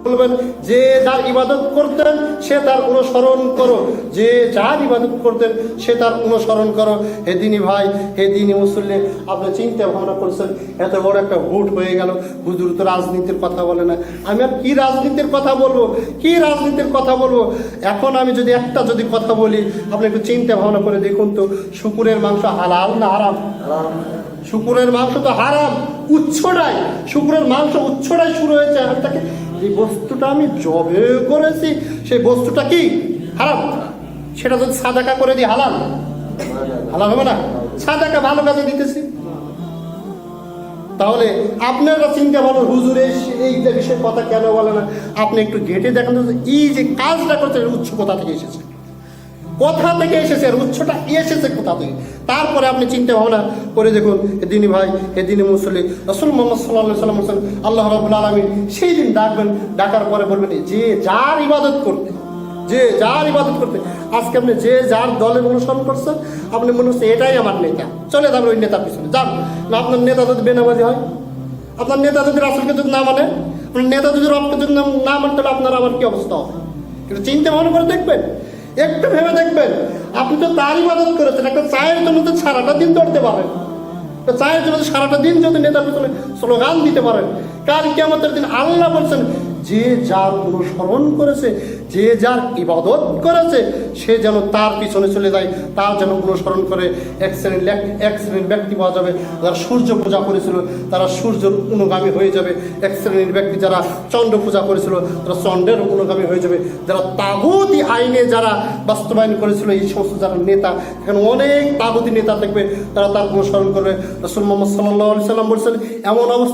বলবেন যে যার ইবাদত করতেন সে তার অনুসরণ করো, যে যার ইবাদত করতেন সে তার অনুসরণ করো। হে দিনী ভাই, হে দিনী মুসল্লি, আপনি চিন্তা ভাবনা করছেন এত বড় একটা ভোট হয়ে গেল, হুজুর তো রাজনীতির কথা বলে না। আমি আর কি রাজনীতির কথা বলবো, কি রাজনীতির কথা বলবো? এখন আমি যদি একটা কথা বলি, আপনি একটু চিন্তা ভাবনা করে দেখুন তো, শুকুরের মাংস হালাল না হারাম? শুকুরের মাংস তো হারাম, উৎসটাই, শুকুরের মাংস উৎসটাই শুরু হয়েছে এখন থেকে। যে বস্তুটা আমি জবে করেছি সেই বস্তুটা কি হারাম, সেটা যদি সাদাকা করে দিই হালাল, হালাল হবে না? সাদাকা ভালো কাজে দিতেছি। তাহলে আপনারা চিন্তা ভালো, হুজুর এই বিষয়ে কথা কেন বলে না? আপনি একটু ঘেটে দেখেন তো, এই যে কাজটা করছে উৎস কোথা থেকে এসেছে, কোথা থেকে এসেছে, আর উৎসটা এসেছে কোথা থেকে। তারপরে আপনি চিন্তা ভাবনা করে দেখুন। হে দিনী ভাই, হে দিনী মুসল্লি, রাসূল মুহাম্মদ সাল্লাল্লাহু আলাইহি ওয়াসাল্লাম বলেছেন, আল্লাহ রাব্বুল আলামিন সেই দিন ডাকবেন, ডাকার পরে বলবেন যে যার ইবাদত করতে, যে যার ইবাদত করতে। আজকে আপনি যে যার দলের অনুসরণ করছেন, আপনি মনে হচ্ছে এটাই আমার নেতা, চলে যাবেন ওই নেতার পিছনে যান না। আপনার নেতা যদি বেনামাজি হয়, আপনার নেতা যদি রাসূলকে যদি না মানে, আপনার নেতা যদি রবকে যদি না মানতে, তাহলে আপনার আবার কি অবস্থা হবে? কিন্তু চিন্তা ভাবনা করে দেখবেন, একটু ভেবে দেখবেন। আপনি তো তার ইবাদত করেছেন, একটা চায়ের জন্য তো সারাটা দিন দৌড়তে পারেন, চায়ের জন্য সারাটা দিন যদি নেতার পিছনে স্লোগান দিতে পারেন, কাল কিয়ামতের দিন আল্লাহ বলছেন যে যার অনুসরণ করেছে, যে যার ইবাদত করেছে, সে যেন তার পিছনে চলে যায়, তার যেন অনুসরণ করে। এক শ্রেণীর ব্যক্তি পাওয়া যাবে যারা সূর্য পূজা করেছিল, তারা সূর্যের অনুগামী হয়ে যাবে। এক শ্রেণীর ব্যক্তি যারা চন্দ্র পূজা করেছিল, তারা চন্দ্রের অনুগামী হয়ে যাবে। যারা তাগুতি আইনে যারা বাস্তবায়ন করেছিল, এই সমস্ত যারা নেতা, এখানে অনেক তাগুতি নেতা থাকবে, তারা তার অনুসরণ করবে। রাসূল মুহাম্মদ সাল্লাল্লাহু আলাইহি ওয়াসাল্লাম বলছেন এমন অবস্থা